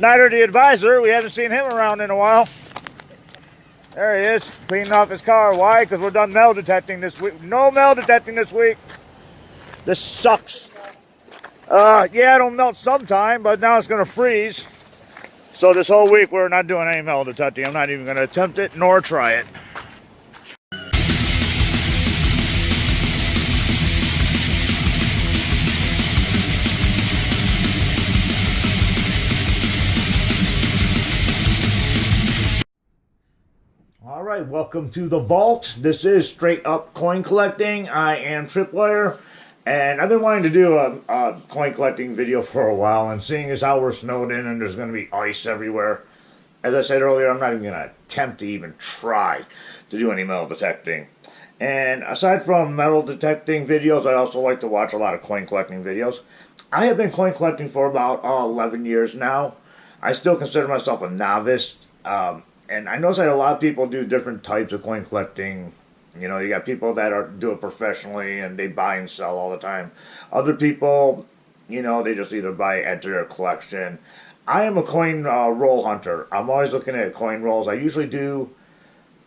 Snyder, the advisor, we haven't seen him around in a while. There he is, cleaning off his car. Why? Because we're done metal detecting this week. No metal detecting this week. This sucks. Yeah, it'll melt sometime, but now it's going to freeze. So this whole week we're not doing any metal detecting. I'm not even going to attempt it nor try it. Alright, welcome to the vault. This is Str8 Up Coin Collecting. I am Tripwire, and I've been wanting to do a coin collecting video for a while, and seeing as how we're snowed in and there's going to be ice everywhere, as I said earlier, I'm not even going to attempt to even try to do any metal detecting. And aside from metal detecting videos, I also like to watch a lot of coin collecting videos. I have been coin collecting for about 11 years now. I still consider myself a novice. And I notice that a lot of people do different types of coin collecting. You know, you got people that do it professionally and they buy and sell all the time. Other people, you know, they just either buy, enter their collection. I am a coin roll hunter. I'm always looking at coin rolls. I usually do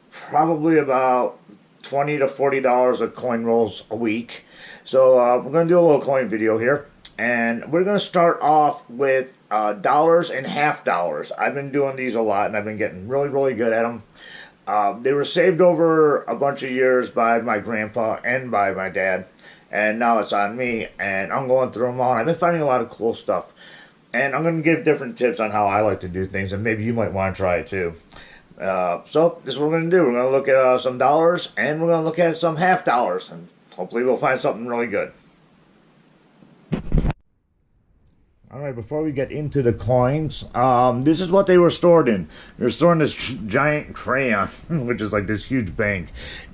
probably about $20 to $40 of coin rolls a week. So we're going to do a little coin video here. And we're going to start off with dollars and half dollars. I've been doing these a lot, and I've been getting really, really good at them. They were saved over a bunch of years by my grandpa and by my dad, and now it's on me, and I'm going through them all. I've been finding a lot of cool stuff, and I'm going to give different tips on how I like to do things, and maybe you might want to try it too. So this is what we're going to do. We're going to look at some dollars, and we're going to look at some half dollars, and hopefully we'll find something really good. Alright, before we get into the coins, this is what they were stored in. They're stored in this giant crayon, which is like this huge bank.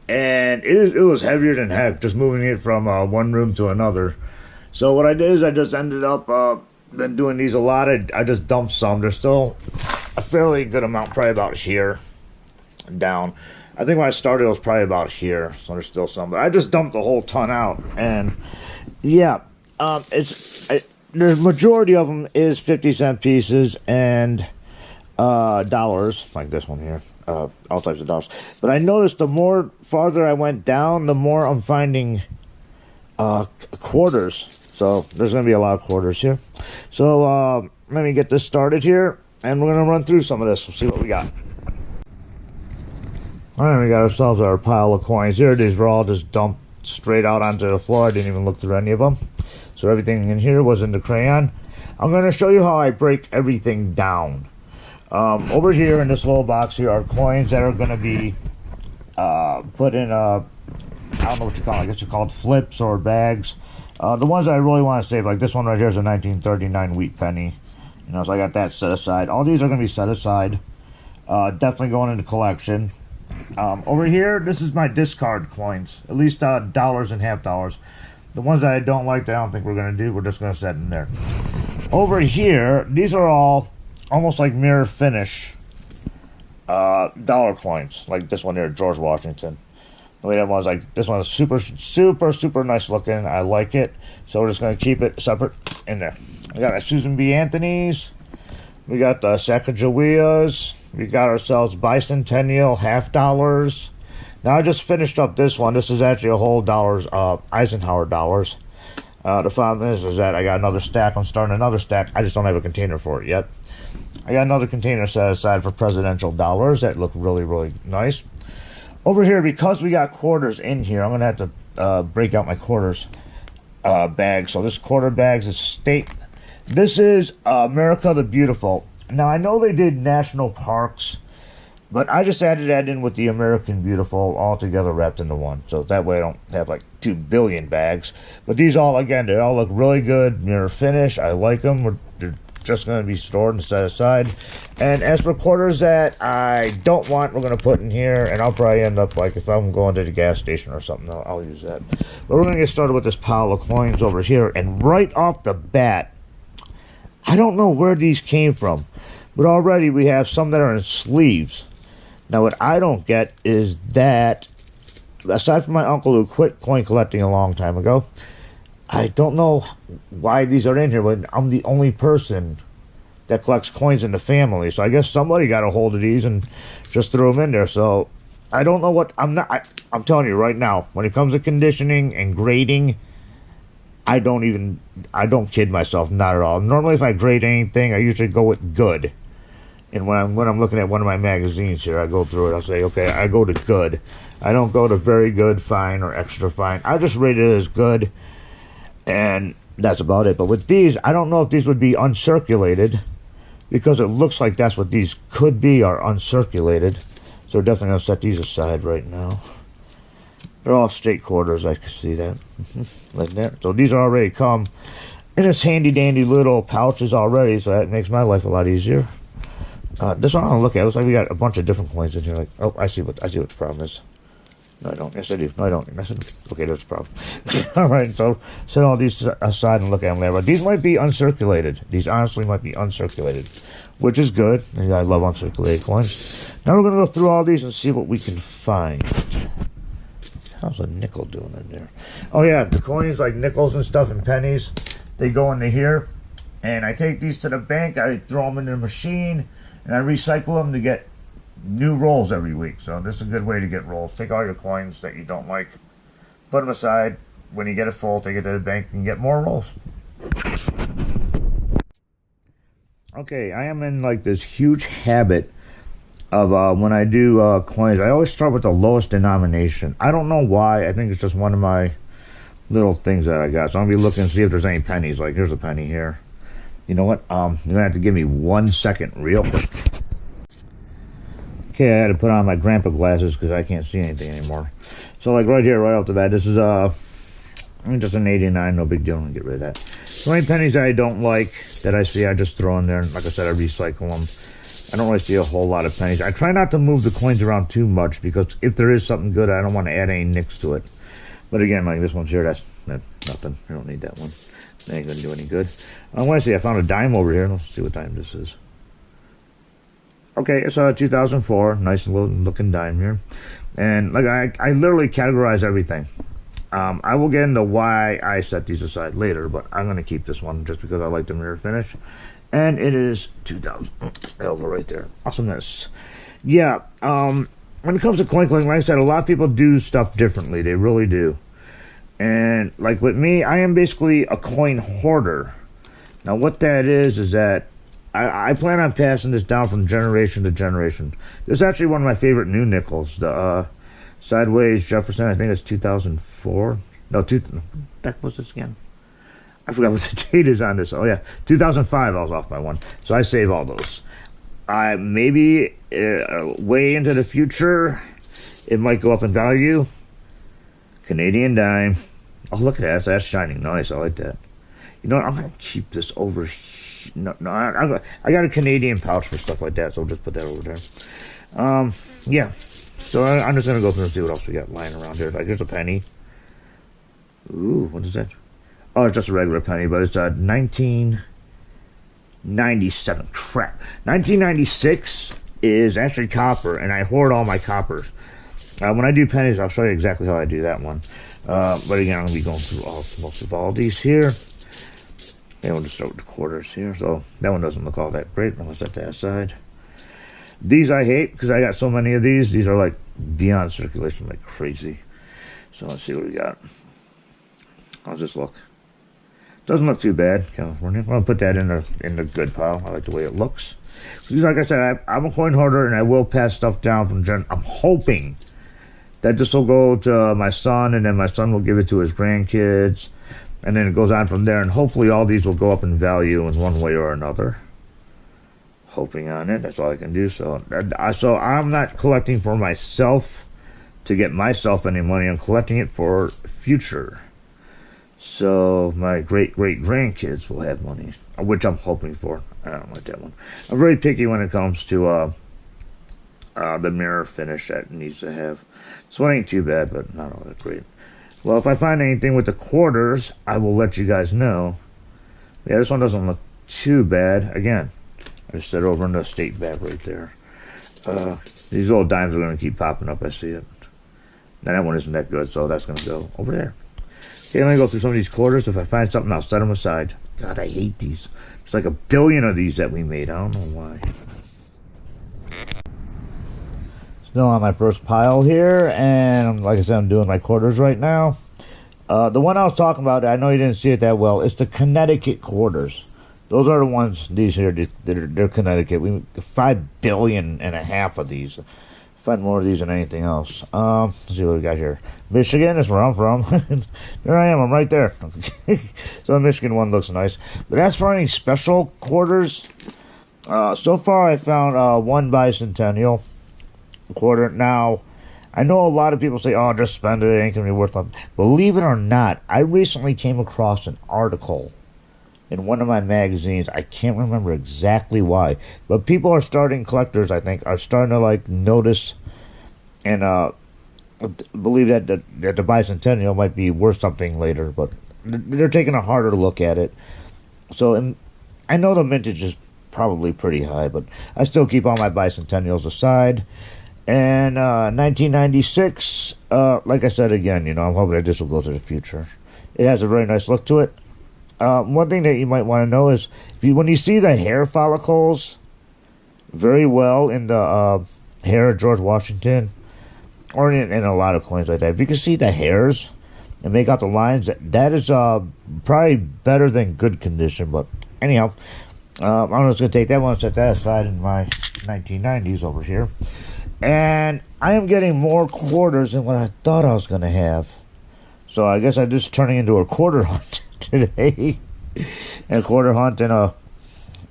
And it was heavier than heck, just moving it from one room to another. So what I did is I just ended up, been doing these a lot. I just dumped some. There's still a fairly good amount, probably about here down. I think when I started it was probably about here, so there's still some. But I just dumped the whole ton out. And yeah, the majority of them is 50-cent pieces and dollars, like this one here, all types of dollars. But I noticed the more farther I went down, the more I'm finding quarters. So there's going to be a lot of quarters here. So let me get this started here, and we're going to run through some of this. We'll see what we got. Alright, we got ourselves our pile of coins. Here these were all just dumped straight out onto the floor. I didn't even look through any of them. So everything in here was in the crayon. I'm going to show you how I break everything down. Over here in this little box here are coins that are going to be put in, I don't know what you call it. I guess you call it flips or bags. The ones that I really want to save, like this one right here is a 1939 wheat penny. You know, so I got that set aside. All these are going to be set aside. Definitely going into collection. Over here, this is my discard coins. At least dollars and half dollars. The ones that I don't like that I don't think we're going to do, we're just going to set in there. Over here, these are all almost like mirror finish dollar coins. Like this one here, George Washington. The way that one's like, this one is super, super, super nice looking. I like it. So we're just going to keep it separate in there. We got our Susan B. Anthony's. We got the Sacagaweas. We got ourselves bicentennial half dollars. Now I just finished up this one. This is actually a whole dollars, Eisenhower dollars. The problem is that I got another stack. I'm starting another stack. I just don't have a container for it yet. I got another container set aside for presidential dollars that look really, really nice. Over here, because we got quarters in here, I'm going to have to break out my quarters bag. So this quarter bags is state. This is America the Beautiful. Now I know they did national parks, but I just added that in with the American Beautiful all together wrapped into one. So that way I don't have like 2 billion bags. But these all, again, they all look really good. Mirror finish. I like them. They're just going to be stored and set aside. And as for quarters that I don't want, we're going to put in here. And I'll probably end up, like, if I'm going to the gas station or something, I'll use that. But we're going to get started with this pile of coins over here. And right off the bat, I don't know where these came from. But already we have some that are in sleeves. Now, what I don't get is that, aside from my uncle who quit coin collecting a long time ago, I don't know why these are in here when I'm the only person that collects coins in the family. So I guess somebody got a hold of these and just threw them in there. So I don't know what I'm telling you right now, when it comes to conditioning and grading, I don't kid myself, not at all. Normally if I grade anything, I usually go with good. And when I'm looking at one of my magazines here, I go through it, I'll say, okay, I go to good. I don't go to very good, fine, or extra fine. I just rate it as good, and that's about it. But with these, I don't know if these would be uncirculated, because it looks like that's what these could be, are uncirculated. So we're definitely going to set these aside right now. They're all straight quarters, I can see that. Like that. So these are already come in this handy-dandy little pouches already, so that makes my life a lot easier. This one I want to look at. It looks like we got a bunch of different coins in here. Like, oh, I see what the problem is. No, I don't. Yes, I do. No, I don't. Yes, I do. Okay, there's a problem. All right, so set all these aside and look at them later. But these might be uncirculated. These honestly might be uncirculated, which is good. I love uncirculated coins. Now we're going to go through all these and see what we can find. How's a nickel doing in there? Oh, yeah, the coins like nickels and stuff and pennies, they go into here. And I take these to the bank. I throw them in the machine, and I recycle them to get new rolls every week. So this is a good way to get rolls. Take all your coins that you don't like, put them aside. When you get it full, take it to the bank and get more rolls. Okay, I am in like this huge habit of when I do coins, I always start with the lowest denomination. I don't know why. I think it's just one of my little things that I got. So I'm going to be looking to see if there's any pennies. Like, here's a penny here. You know what? You're going to have to give me 1 second real quick. Okay, I had to put on my grandpa glasses because I can't see anything anymore. So, like, right here, right off the bat, this is just an 89, no big deal. I'm going to get rid of that. So any pennies that I don't like, that I see, I just throw in there. Like I said, I recycle them. I don't really see a whole lot of pennies. I try not to move the coins around too much because if there is something good, I don't want to add any nicks to it. But again, like this one's here, that's nothing. I don't need that one. That ain't going to do any good. I want to see, I found a dime over here. Let's see what dime this is. Okay, it's a 2004. Nice looking dime here. And like I literally categorize everything. I will get into why I set these aside later, but I'm going to keep this one just because I like the mirror finish. And it is 2000. Elbow right there. Awesomeness. Yeah, when it comes to coin collecting, like I said, a lot of people do stuff differently. They really do. And like with me, I am basically a coin hoarder. Now what that is that I plan on passing this down from generation to generation. This is actually one of my favorite new nickels. The Sideways Jefferson, I think it's 2004. No, that was this again. I forgot what the date is on this. Oh yeah, 2005. I was off by one. So I save all those. Maybe way into the future, it might go up in value. Canadian dime. Oh, look at that. That's shining nice. I like that. You know what? I'm going to keep this over here. No, I got a Canadian pouch for stuff like that, so we'll just put that over there. Yeah. So I'm just going to go through and see what else we got lying around here. Like, here's a penny. Ooh, what is that? Oh, it's just a regular penny, but it's 1997. Crap. 1996 is actually copper, and I hoard all my coppers. When I do pennies, I'll show you exactly how I do that one. But again, I'm going to be going through most of all these here. And we'll just start with the quarters here. So that one doesn't look all that great. I'll set that aside. These I hate because I got so many of these. These are like beyond circulation like crazy. So let's see what we got. How's this look? Doesn't look too bad, California. I'll put that in the good pile. I like the way it looks. Because like I said, I'm a coin hoarder and I will pass stuff down from I'm hoping that this will go to my son, and then my son will give it to his grandkids, and then it goes on from there, and hopefully all these will go up in value in one way or another. Hoping on it. That's all I can do. So I'm not collecting for myself to get myself any money. I'm collecting it for future. So my great-great-grandkids will have money, which I'm hoping for. I don't like that one. I'm very picky when it comes to the mirror finish that it needs to have. So it ain't too bad, but not all that great. Well, if I find anything with the quarters, I will let you guys know. Yeah, this one doesn't look too bad. Again, I just set it over in the state bag right there. These little dimes are going to keep popping up. I see it. Now that one isn't that good, so that's going to go over there. Okay, let me go through some of these quarters. If I find something, I'll set them aside. God, I hate these. There's like a billion of these that we made. I don't know why. Still on my first pile here, and like I said, I'm doing my quarters right now. The one I was talking about, I know you didn't see it that well, it's the Connecticut quarters. Those are the ones, these here, they're Connecticut. We 5 billion and a half of these. Find more of these than anything else. Let's see what we got here. Michigan is where I'm from. There I am, I'm right there. So the Michigan one looks nice. But as for any special quarters, so far I found one bicentennial quarter. Now, I know a lot of people say, oh, just spend it, it ain't gonna be worth nothing. Believe it or not, I recently came across an article in one of my magazines. I can't remember exactly why, but people are starting, collectors I think, are starting to like notice and believe that the bicentennial might be worth something later, but they're taking a harder look at it. So I know the mintage is probably pretty high, but I still keep all my bicentennials aside. And 1996, like I said again, you know, I'm hoping that this will go to the future. It has a very nice look to it. One thing that you might want to know is when you see the hair follicles very well in the hair of George Washington, or in a lot of coins like that, if you can see the hairs and make out the lines, that is probably better than good condition. But anyhow, I'm just going to take that one and set that aside in my 1990s over here. And I am getting more quarters than what I thought I was going to have. So I guess I'm just turning into a quarter hunt today. A quarter hunt and a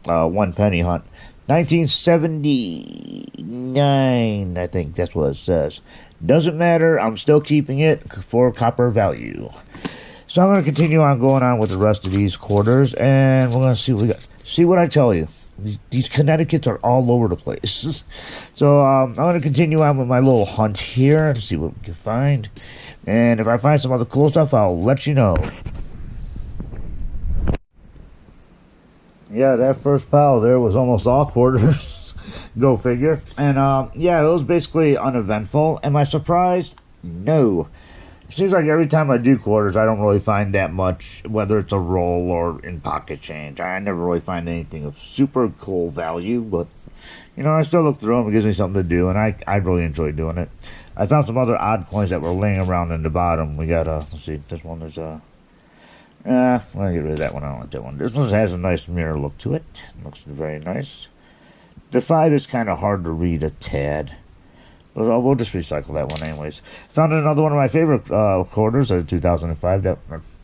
1 penny hunt. 1979, I think that's what it says. Doesn't matter, I'm still keeping it for copper value. So I'm going to continue on going on with the rest of these quarters, and we're going to see what we got. See what I tell you. These Connecticut's are all over the place. So I'm going to continue on with my little hunt here and see what we can find. And if I find some other cool stuff, I'll let you know. Yeah, that first pile there was almost all quarters. Go figure. And yeah, it was basically uneventful. Am I surprised? No. It seems like every time I do quarters, I don't really find that much, whether it's a roll or in pocket change. I never really find anything of super cool value, but, you know, I still look through them. It gives me something to do, and I really enjoy doing it. I found some other odd coins that were laying around in the bottom. We got, let's see, this one is, I'm going to get rid of that one. I don't like that one. This one has a nice mirror look to it. Looks very nice. The 5 is kind of hard to read a tad. We'll just recycle that one anyways. Found another one of my favorite quarters, a 2005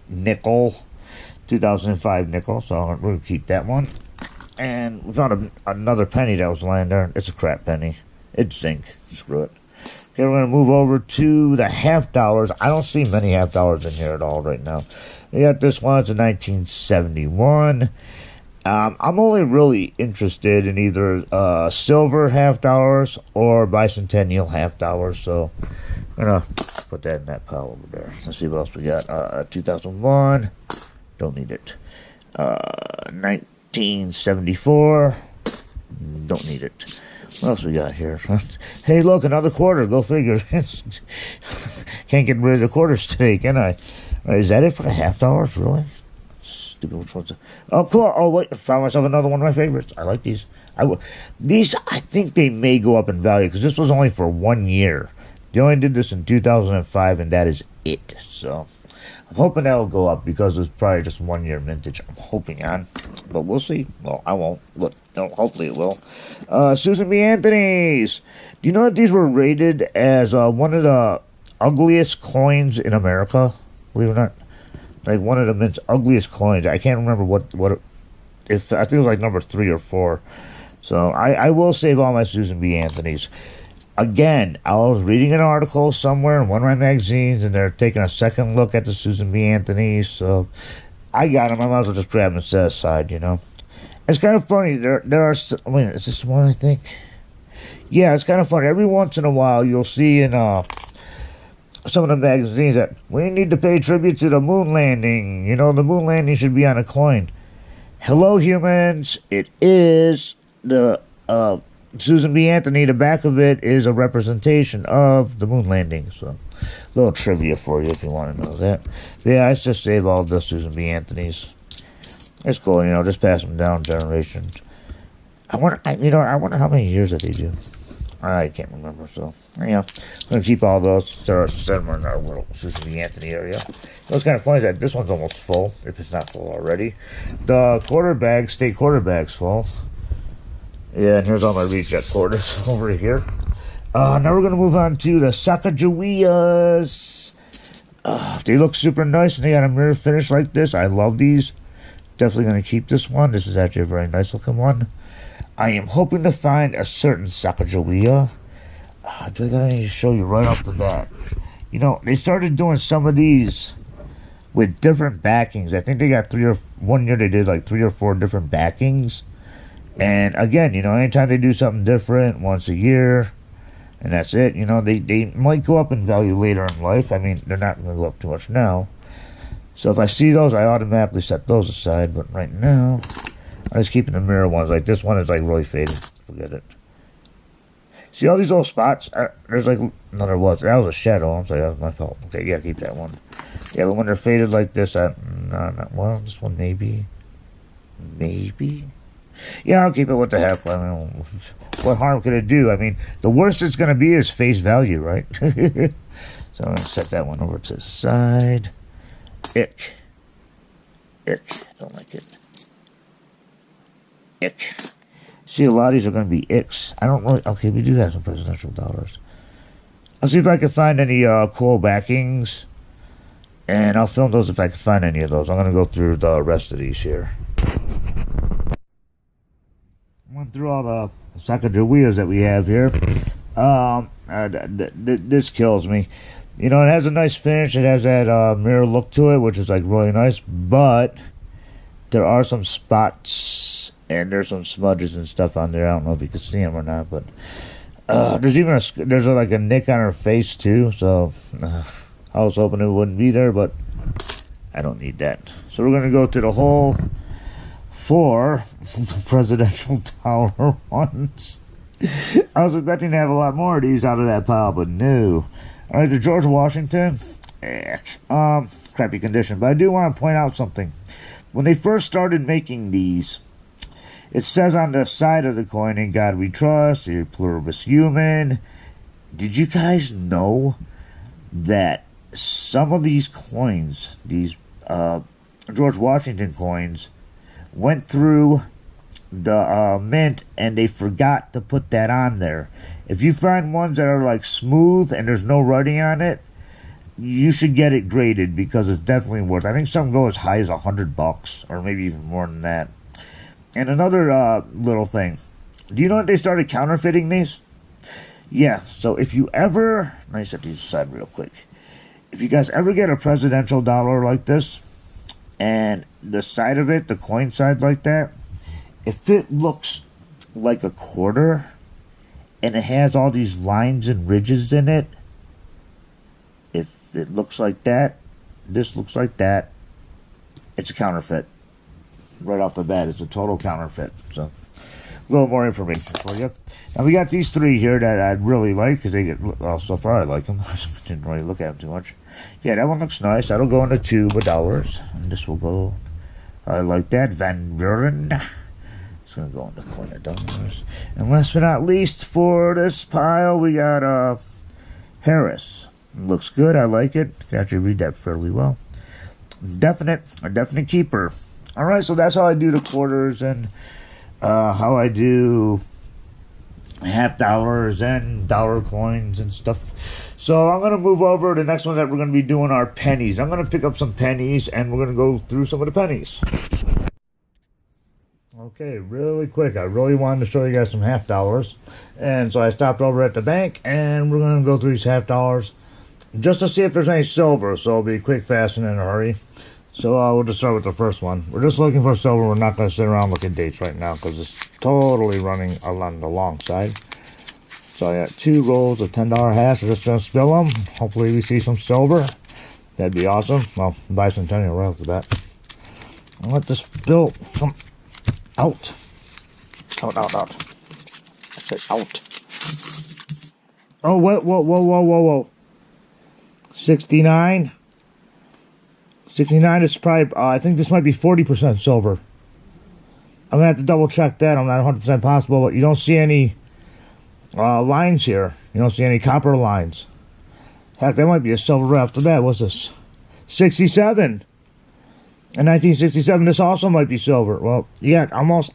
nickel. 2005 nickel, so I'm going to keep that one. And we found another penny that was lying there. It's a crap penny. It's zinc. Screw it. Okay, we're going to move over to the half dollars. I don't see many half dollars in here at all right now. We got this one. It's a 1971. I'm only really interested in either silver half dollars or bicentennial half dollars, so I'm going to put that in that pile over there. Let's see what else we got. 2001. Don't need it. 1974. Don't need it. What else we got here? Hey, look, another quarter. Go figure. Can't get rid of the quarters today, can I? Is that it for the half dollars, really? Stupid. Which one's it? Oh, cool. Oh, wait. I found myself another one of my favorites. I like these. These, I think they may go up in value because this was only for 1 year. They only did this in 2005, and that is it. So I'm hoping that will go up because it's probably just 1 year mintage. I'm hoping on, but we'll see. Well, I won't, but no, hopefully it will. Susan B. Anthony's. Do you know that these were rated as one of the ugliest coins in America? Believe it or not. Like one of the mint's ugliest coins. I can't remember what if I think it was like number 3 or 4. So I will save all my Susan B. Anthony's. Again, I was reading an article somewhere in one of my magazines, and they're taking a second look at the Susan B. Anthony's. So I got them. I might as well just grab them and set aside. You know, it's kind of funny. There are. Wait, is this one? I think. Yeah, it's kind of funny. Every once in a while, you'll see in some of the magazines that we need to pay tribute to the moon landing. You know, the moon landing should be on a coin. Hello, humans. It is the Susan B. Anthony. The back of it is a representation of the moon landing. So, a little trivia for you if you want to know that. But yeah, I just save all the Susan B. Anthony's. It's cool, you know, just pass them down generations. I wonder how many years that they do. I can't remember, so, yeah. I'm going to keep all those, set them in our little Susan B. Anthony area. What's kind of funny is that this one's almost full, if it's not full already. The state quarter bag's full. Yeah, and here's all my reject quarters over here. Now we're going to move on to the Sacagaweas. They look super nice, and they got a mirror finish like this. I love these. Definitely going to keep this one. This is actually a very nice looking one. I am hoping to find a certain Sacagawea. I need to show you right off the bat. You know, they started doing some of these with different backings. I think they got 1 year they did like 3 or 4 different backings. And again, you know, anytime they do something different, once a year, and that's it, you know, they might go up in value later in life. I mean, they're not going to go up too much now. So if I see those, I automatically set those aside. But right now, I'm just keeping the mirror ones. Like this one is like really faded. Forget it. See all these little spots? There's like, no, there was. That was a shadow. I'm sorry, that was my fault. Okay, yeah, keep that one. Yeah, but when they're faded like this, well, this one maybe. Maybe. Yeah, I'll keep it. What the heck? I mean, what harm could it do? I mean, the worst it's going to be is face value, right? So I'm going to set that one over to the side. Ick. Don't like it. Ick. See, a lot of these are going to be icks. I don't really... Okay, we do have some presidential dollars. I'll see if I can find any cool backings. And I'll film those if I can find any of those. I'm going to go through the rest of these here. Went through all the Sacagaweas that we have here. This kills me. You know, it has a nice finish. It has that mirror look to it, which is like really nice. But there are some spots and there's some smudges and stuff on there. I don't know if you can see them or not, but there's even like a nick on her face too. So I was hoping it wouldn't be there, but I don't need that. So we're gonna go to the whole 4 presidential dollar ones. I was expecting to have a lot more of these out of that pile, but no. Alright, the George Washington. Crappy condition. But I do want to point out something. When they first started making these, it says on the side of the coin, "In God We Trust, a pluribus human." Did you guys know that some of these coins, these George Washington coins, went through the mint and they forgot to put that on there? If you find ones that are like smooth and there's no writing on it, you should get it graded because it's definitely worth. I think some go as high as $100 or maybe even more than that. And another little thing, do you know that they started counterfeiting these? Yeah, so if you ever, let me set these aside real quick. If you guys ever get a presidential dollar like this, and the side of it, the coin side like that, if it looks like a quarter, and it has all these lines and ridges in it, if it looks like that, this looks like that, it's a counterfeit. Right off the bat, it's a total counterfeit. So, a little more information for you. Now, we got these 3 here that I really like, because they get, well, so far I like them. I didn't really look at them too much. Yeah, that one looks nice. That'll go in the tube of dollars. And this will go, I like that. Van Buren. It's going to go in the coin of dollars. And last but not least, for this pile, we got Harris. Looks good. I like it. Can actually read that fairly well. A definite keeper. Alright, so that's how I do the quarters and how I do half dollars and dollar coins and stuff. So I'm going to move over to the next one that we're going to be doing our pennies. I'm going to pick up some pennies and we're going to go through some of the pennies. Okay, really quick. I really wanted to show you guys some half dollars. And so I stopped over at the bank and we're going to go through these half dollars just to see if there's any silver. So it'll be quick, fast, and in a hurry. So we'll just start with the first one. We're just looking for silver. We're not going to sit around looking at dates right now because it's totally running along the long side. So I got 2 rolls of $10 halves. We're just going to spill them. Hopefully we see some silver. That'd be awesome. Well, bicentennial right off the bat. And let this spill come out. Out. I said out. Oh, whoa. 69. 69 is probably, I think this might be 40% silver. I'm going to have to double check that. I'm not 100% possible, but you don't see any lines here. You don't see any copper lines. Heck, that might be a silver right off the bat. What's this? 67. In 1967, this also might be silver. Well, yeah, almost.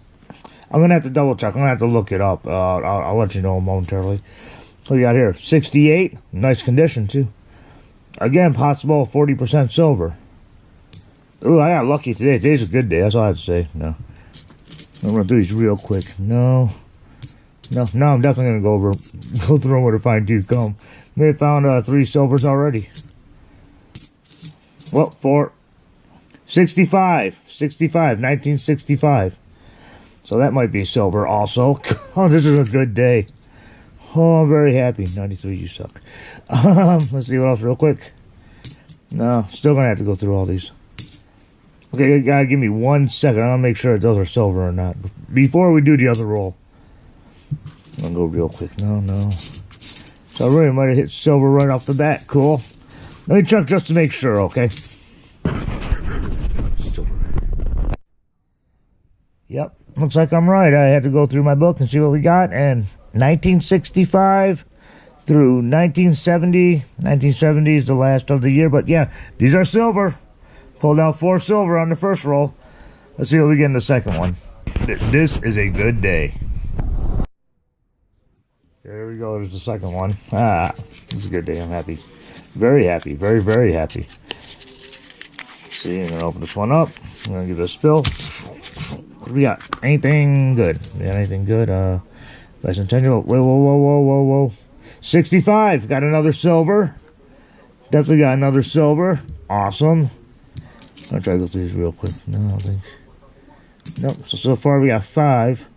I'm going to have to double check. I'm going to have to look it up. I'll let you know momentarily. So we got here, 68. Nice condition, too. Again, possible 40% silver. Ooh, I got lucky today. Today's a good day. That's all I have to say. No. I'm going to do these real quick. No, I'm definitely going to go through them with a fine-tooth comb. They found 3 silvers already. Well, 4. 65, 1965. So that might be silver also. Oh, this is a good day. Oh, I'm very happy. 93, you suck. Let's see what else real quick. No, still going to have to go through all these. Okay, you gotta give me 1 second. I'll make sure those are silver or not. Before we do the other roll. I'll go real quick. No. So I really might have hit silver right off the bat. Cool. Let me check just to make sure, okay? Silver. Yep, looks like I'm right. I had to go through my book and see what we got. And 1965 through 1970. 1970 is the last of the year. But yeah, these are silver. Pulled out 4 silver on the first roll. Let's see what we get in the second one. This is a good day. There we go. There's the second one. It's a good day. I'm happy. Very happy. Very, very happy. Let's see, I'm going to open this one up. I'm going to give it a spill. What do we got? Anything good? Anything good? Bicentennial. Whoa. 65. Got another silver. Definitely got another silver. Awesome. I'll try to go through these real quick. No, I don't think. Nope. So far we got 5.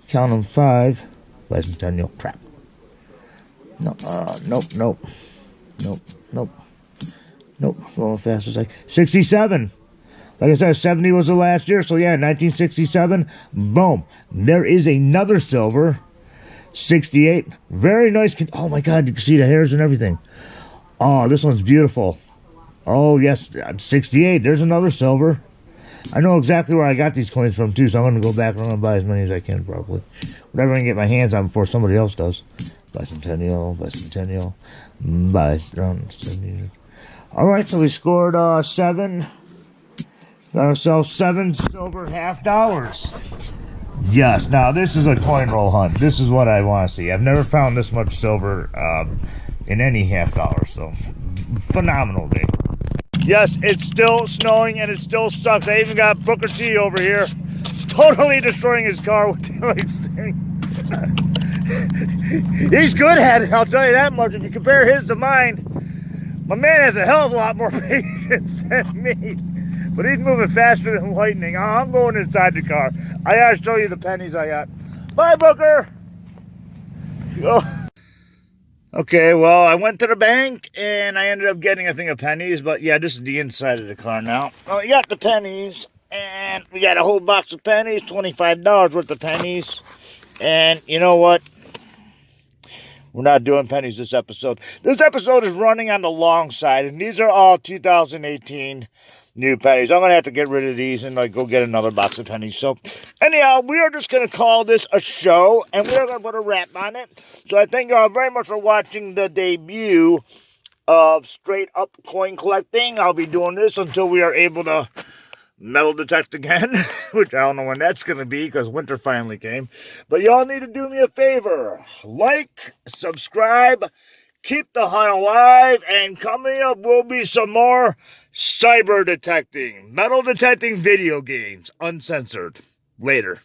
Count them 5. Bicentennial. Crap. No. Nope. Going fast as 67. Like I said, 70 was the last year. So yeah, 1967. Boom. There is another silver. 68. Very nice. Oh my God. You can see the hairs and everything. Oh, this one's beautiful. Oh, yes, 68. There's another silver. I know exactly where I got these coins from, too, so I'm going to go back and I'm going to buy as many as I can, probably. Whatever I can get my hands on before somebody else does. Bicentennial. All right, so we scored 7. Got ourselves 7 silver $half. Yes, now this is a coin roll hunt. This is what I want to see. I've never found this much silver in any $half, so phenomenal day. Yes, it's still snowing and it still sucks. I even got Booker T over here totally destroying his car with this thing. He's good at it, I'll tell you that much. If you compare his to mine, my man has a hell of a lot more patience than me. But he's moving faster than lightning. I'm going inside the car. I gotta show you the pennies I got. Bye, Booker. Okay, well, I went to the bank, and I ended up getting a thing of pennies, but yeah, this is the inside of the car now. Oh, we got the pennies, and we got a whole box of pennies, $25 worth of pennies, and you know what? We're not doing pennies this episode. This episode is running on the long side, and these are all 2018 new pennies. I'm going to have to get rid of these and go get another box of pennies. So anyhow, we are just going to call this a show, and we're going to put a wrap on it. So I thank you all very much for watching the debut of Str8 Up Coin Collecting. I'll be doing this until we are able to metal detect again, which I don't know when that's going to be because winter finally came. But y'all need to do me a favor. Like, subscribe, keep the hunt alive, and coming up will be some more cyber detecting, metal detecting video games, uncensored. Later.